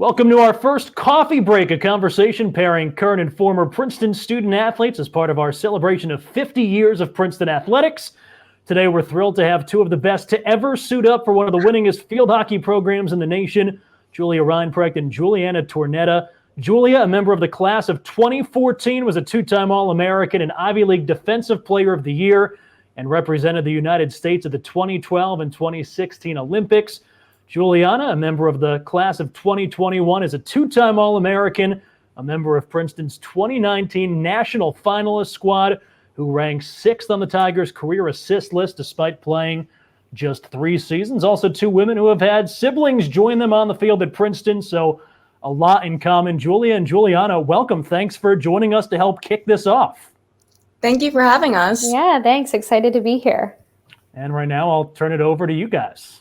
Welcome to our first coffee break, a conversation pairing current and former Princeton student athletes as part of our celebration of 50 years of Princeton athletics. Today, we're thrilled to have two of the best to ever suit up for one of the winningest field hockey programs in the nation, Julia Reinprecht and Juliana Tornetta. Julia, a member of the class of 2014, was a two-time All-American and Ivy League Defensive Player of the Year and represented the United States at the 2012 and 2016 Olympics. Juliana, a member of the class of 2021, is a two-time All-American, a member of Princeton's 2019 National Finalist Squad, who ranks sixth on the Tigers' career assist list despite playing just 3 seasons. Also, two women who have had siblings join them on the field at Princeton, so a lot in common. Julia and Juliana, welcome. Thanks for joining us to help kick this off. Thank you for having us. Yeah, thanks. Excited to be here. And right now, I'll turn it over to you guys.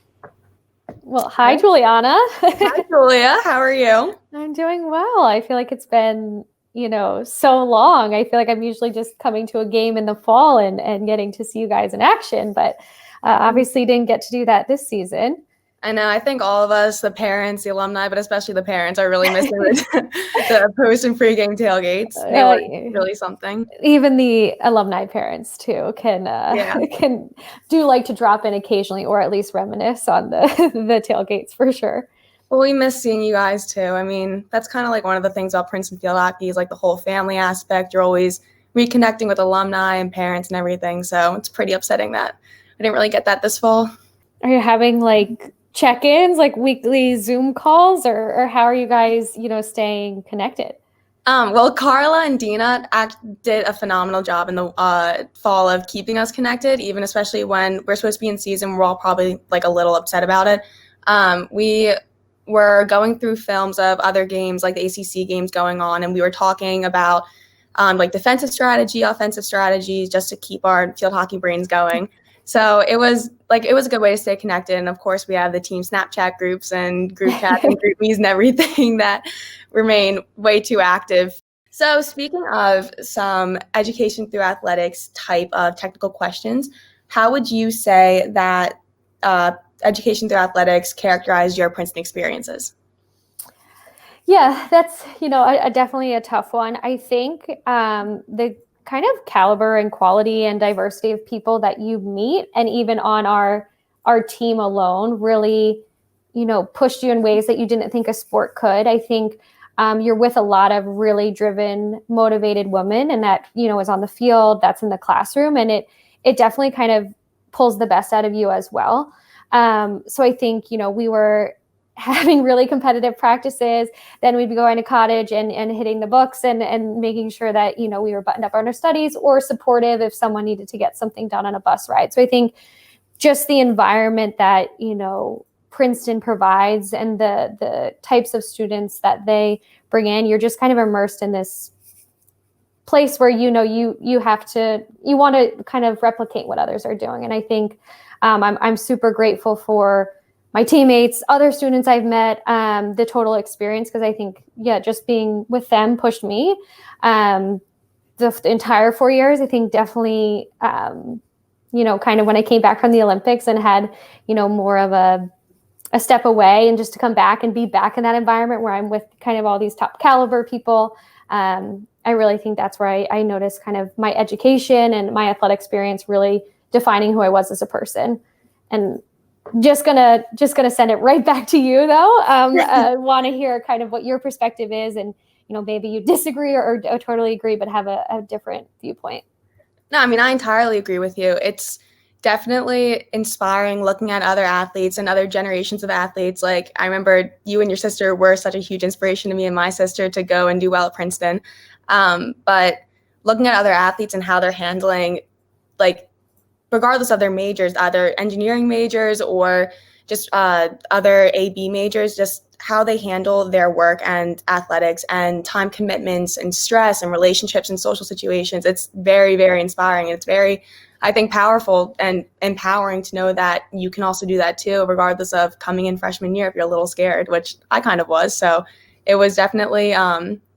Well, hi, Juliana. Hi, Julia. How are you? I'm doing well. I feel like it's been, so long. I feel like I'm usually just coming to a game in the fall and getting to see you guys in action, but obviously didn't get to do that this season. I know. I think all of us, the parents, the alumni, but especially the parents, are really missing the post and pre-game tailgates. They were really something. Even the alumni parents too can do like to drop in occasionally, or at least reminisce on the tailgates for sure. Well, we miss seeing you guys too. I mean, that's kind of like one of the things about Princeton field hockey is like the whole family aspect. You're always reconnecting with alumni and parents and everything. So it's pretty upsetting that I didn't really get that this fall. Are you having like check-ins, like weekly Zoom calls, or how are you guys, staying connected? Well, Carla and Dina did a phenomenal job in the fall of keeping us connected, even especially when we're supposed to be in season. We're all probably like a little upset about it. We were going through films of other games, like the ACC games going on, and we were talking about like defensive strategy, offensive strategies, just to keep our field hockey brains going. So it was a good way to stay connected. And of course, we have the team Snapchat groups and group chats and group me's and everything that remain way too active. So speaking of some education through athletics type of technical questions, how would you say that education through athletics characterized your Princeton experiences? Yeah, that's, definitely a tough one. I think the kind of caliber and quality and diversity of people that you meet, and even on our team alone, really, pushed you in ways that you didn't think a sport could. I think you're with a lot of really driven, motivated women, and that, is on the field, that's in the classroom, and it definitely kind of pulls the best out of you as well. So I think, we were having really competitive practices, then we'd be going to cottage and hitting the books and making sure that, we were buttoned up on our studies, or supportive if someone needed to get something done on a bus ride. So I think just the environment that, Princeton provides and the types of students that they bring in, you're just kind of immersed in this place where, you want to kind of replicate what others are doing. And I think I'm super grateful for my teammates, other students I've met, the total experience, because I think, just being with them pushed me. The entire 4 years, I think definitely, kind of when I came back from the Olympics and had, more of a step away, and just to come back and be back in that environment where I'm with kind of all these top caliber people. I really think that's where I noticed kind of my education and my athletic experience really defining who I was as a person. And just gonna send it right back to you though. I want to hear kind of what your perspective is, and maybe you disagree or totally agree, but have a different viewpoint. No, I mean, I entirely agree with you. It's definitely inspiring looking at other athletes and other generations of athletes. Like, I remember you and your sister were such a huge inspiration to me and my sister to go and do well at Princeton. But looking at other athletes and how they're handling, like, regardless of their majors, either engineering majors or just other AB majors, just how they handle their work and athletics and time commitments and stress and relationships and social situations. It's very, very inspiring. And it's very, I think, powerful and empowering to know that you can also do that too, regardless of coming in freshman year if you're a little scared, which I kind of was. So it was definitely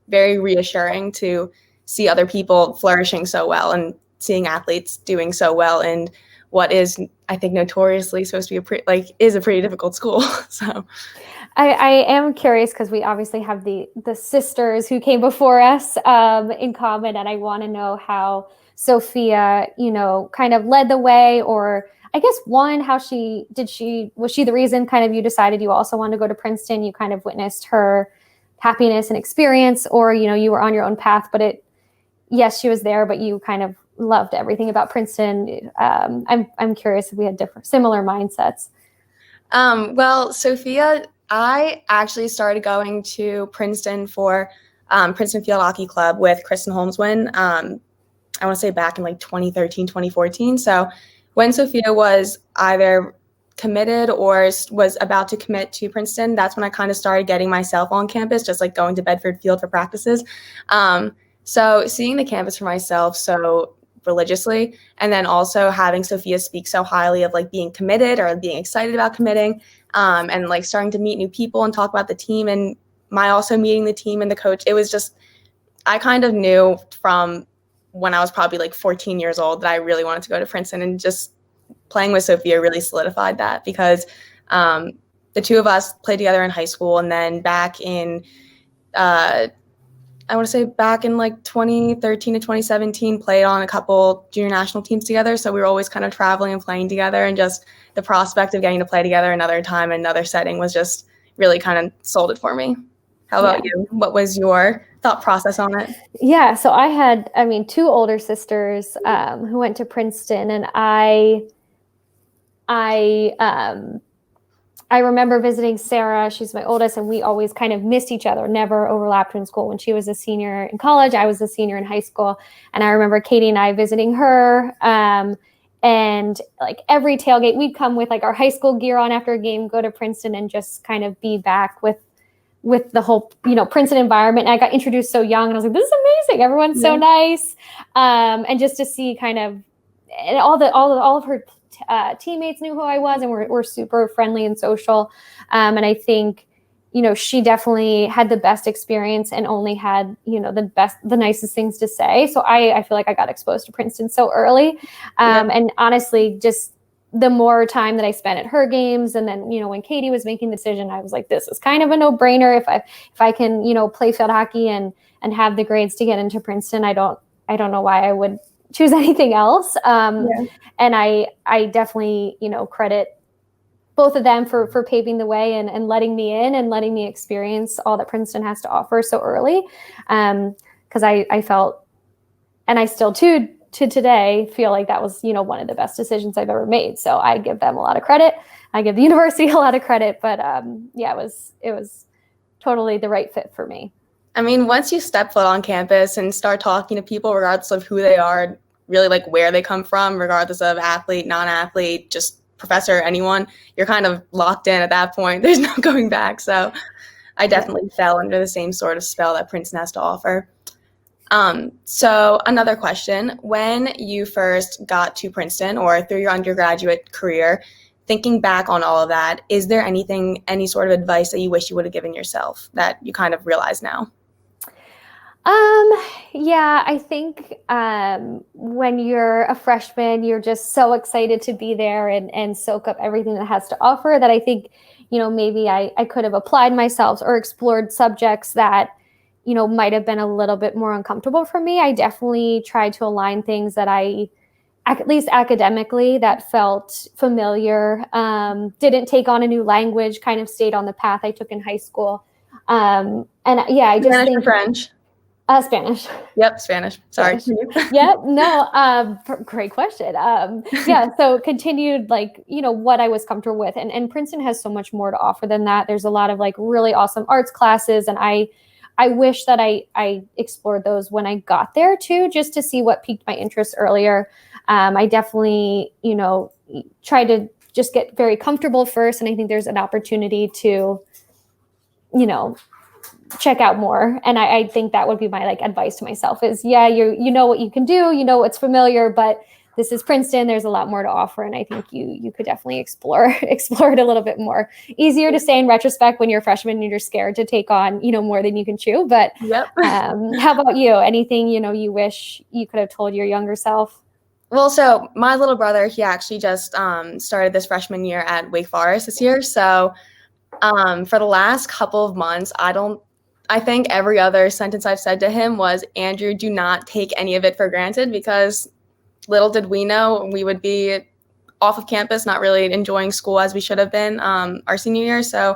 very reassuring to see other people flourishing so well and seeing athletes doing so well in what is, I think, notoriously supposed to be is a pretty difficult school. So I am curious because we obviously have the sisters who came before us in common, and I want to know how Sophia, kind of led the way, or I guess one, how was she the reason kind of you decided you also wanted to go to Princeton? You kind of witnessed her happiness and experience, or you were on your own path, but yes, she was there, but you kind of loved everything about Princeton. I'm curious if we had similar mindsets. Well, Sophia, I actually started going to Princeton for Princeton Field Hockey Club with Kristen Holmeswin. I want to say back in like 2013, 2014. So when Sophia was either committed or was about to commit to Princeton, that's when I kind of started getting myself on campus, just like going to Bedford Field for practices. So seeing the campus for myself so religiously, and then also having Sophia speak so highly of like being committed or being excited about committing, and like starting to meet new people and talk about the team, and my also meeting the team and the coach, it was just, I kind of knew from when I was probably like 14 years old that I really wanted to go to Princeton, and just playing with Sophia really solidified that, because the two of us played together in high school, and then back in I want to say back in like 2013 to 2017, played on a couple junior national teams together. So we were always kind of traveling and playing together, and just the prospect of getting to play together another time in another setting was just really kind of sold it for me. How about you? What was your thought process on it? Yeah, so I had, two older sisters who went to Princeton, and I remember visiting Sarah. She's my oldest, and we always kind of missed each other, never overlapped in school. When she was a senior in college, I was a senior in high school. And I remember Katie and I visiting her. And like every tailgate, we'd come with like our high school gear on after a game, go to Princeton, and just kind of be back with the whole, Princeton environment. And I got introduced so young, and I was like, this is amazing. Everyone's so nice. And just to see kind of, and all of her teammates knew who I was, and were super friendly and social. And I think, she definitely had the best experience and only had, the nicest things to say. So I feel like I got exposed to Princeton so early. And honestly, just the more time that I spent at her games, and then, when Katie was making the decision, I was like, this is kind of a no-brainer. If I can, play field hockey and have the grades to get into Princeton, I don't know why I would choose anything else. And I definitely, credit both of them for paving the way and letting me in and letting me experience all that Princeton has to offer so early. Because I felt, and I still to today feel like that was, one of the best decisions I've ever made. So I give them a lot of credit. I give the university a lot of credit, but it was totally the right fit for me. I mean, once you step foot on campus and start talking to people, regardless of who they are, really like where they come from, regardless of athlete, non-athlete, just professor, anyone, you're kind of locked in at that point. There's no going back. So I definitely fell under the same sort of spell that Princeton has to offer. So another question, when you first got to Princeton or through your undergraduate career, thinking back on all of that, is there any sort of advice that you wish you would have given yourself that you kind of realize now? Yeah, I think when you're a freshman, you're just so excited to be there and soak up everything that has to offer, that I think, maybe I could have applied myself or explored subjects that, might have been a little bit more uncomfortable for me. I definitely tried to align things that at least academically, that felt familiar, didn't take on a new language, kind of stayed on the path I took in high school. And yeah, I just Spanish think or French? Spanish. Yep, Spanish. Sorry. Yeah, no, great question. Yeah, so continued what I was comfortable with. And Princeton has so much more to offer than that. There's a lot of really awesome arts classes. And I wish that I explored those when I got there too, just to see what piqued my interest earlier. I definitely, try to just get very comfortable first. And I think there's an opportunity to, check out more. And I think that would be my advice to myself is, yeah, you know what you can do, what's familiar, but this is Princeton. There's a lot more to offer. And I think you could definitely explore it a little bit more. Easier to say in retrospect when you're a freshman and you're scared to take on, more than you can chew. But Yep. How about you? Anything, you wish you could have told your younger self? Well, so my little brother, he actually just started this freshman year at Wake Forest this year. So For the last couple of months, I think every other sentence I've said to him was, Andrew, do not take any of it for granted, because little did we know we would be off of campus, not really enjoying school as we should have been our senior year. So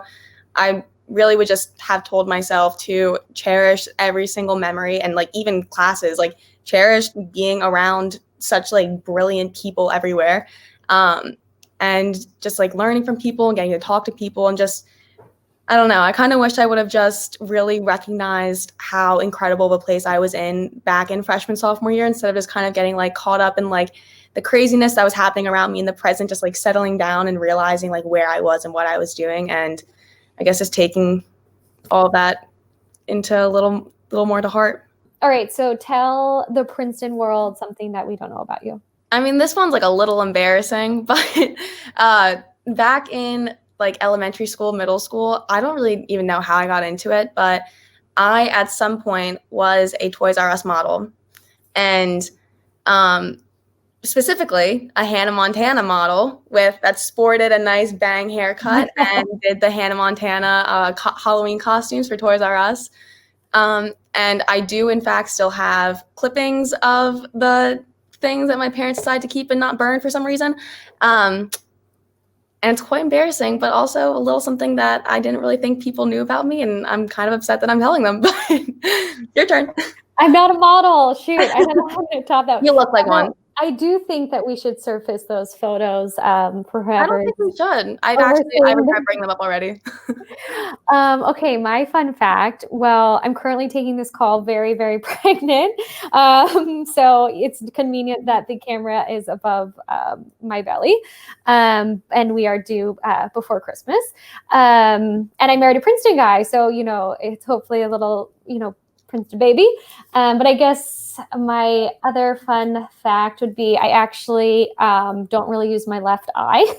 I really would just have told myself to cherish every single memory, and like even classes, like cherish being around such like brilliant people everywhere. And just like learning from people and getting to talk to people, and just, I don't know, I kind of wish I would have just really recognized how incredible the place I was in back in freshman, sophomore year, instead of just kind of getting like caught up in like the craziness that was happening around me in the present, just like settling down and realizing like where I was and what I was doing. And I guess just taking all that into a little more to heart. All right, so tell the Princeton world something that we don't know about you. I mean, this one's like a little embarrassing, but back in like elementary school, middle school, I don't really even know how I got into it, but I at some point was a Toys R Us model, and specifically a Hannah Montana model that sported a nice bang haircut and did the Hannah Montana Halloween costumes for Toys R Us. And I do, in fact, still have clippings of the things that my parents decided to keep and not burn for some reason. And it's quite embarrassing, but also a little something that I didn't really think people knew about me, and I'm kind of upset that I'm telling them. But your turn. I'm not a model. Shoot, I don't know how to top that. You look like one. I do think that we should surface those photos for I don't whoever. think we should. I Overseeing regret bringing them up already. Okay, my fun fact. Well, I'm currently taking this call very, very pregnant. So it's convenient that the camera is above my belly. And we are due before Christmas. And I married a Princeton guy. So, you know, it's hopefully a little, you know, Princeton baby. But I guess my other fun fact would be I actually don't really use my left eye.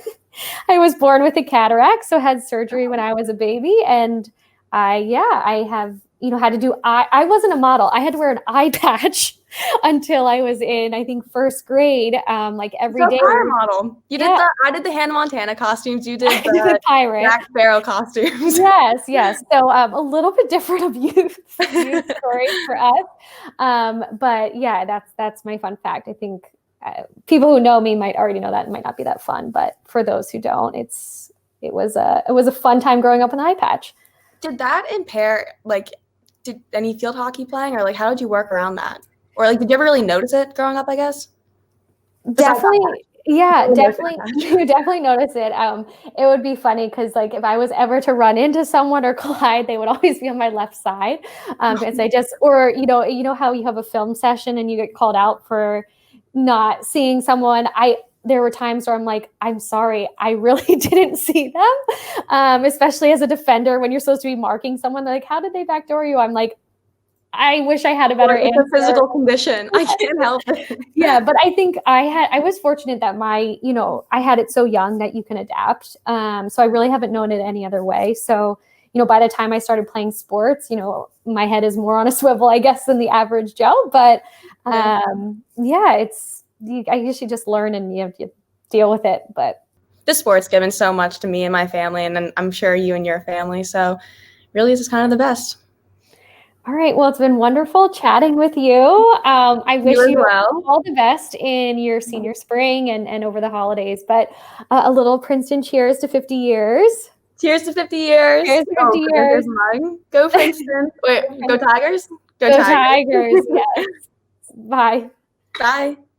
I was born with a cataract, so had surgery when I was a baby. And I have, you know, had to do I wasn't a model. I had to wear an eye patch until I was in, I think, first grade, like every day. Fire model. You did I did the Hannah Montana costumes. You did the pirate. Jack Sparrow costumes. Yes. So a little bit different of youth story for us. But yeah, that's my fun fact. I think people who know me might already know that. It might not be that fun, but for those who don't, it was a fun time growing up with an eye patch. Did that impair, like, did any field hockey playing, or like how did you work around that? Or like, did you ever really notice it growing up, I guess? Definitely. Yeah, definitely. You definitely notice it. It would be funny because like if I was ever to run into someone or collide, they would always be on my left side. Because or you know how you have a film session and you get called out for not seeing someone. There were times where I'm like, I'm sorry, I really didn't see them. Especially as a defender, when you're supposed to be marking someone, they're like, how did they backdoor you? I'm like, I wish I had a better answer. It's a physical condition. I can't help it. Yeah, but I think I was fortunate that I had it so young that you can adapt. So I really haven't known it any other way. So, you know, by the time I started playing sports, you know, my head is more on a swivel, I guess, than the average Joe. But I guess you just learn and you deal with it. But the sport's given so much to me and my family, and I'm sure you and your family. So really, this is kind of the best. All right. Well, it's been wonderful chatting with you. I wish you all the best in your senior spring and over the holidays. But a little Princeton cheers to 50 years. Cheers to 50 years. Cheers to 50 years. Go Princeton. Wait, go Tigers. Go Tigers. Yes. Bye. Bye.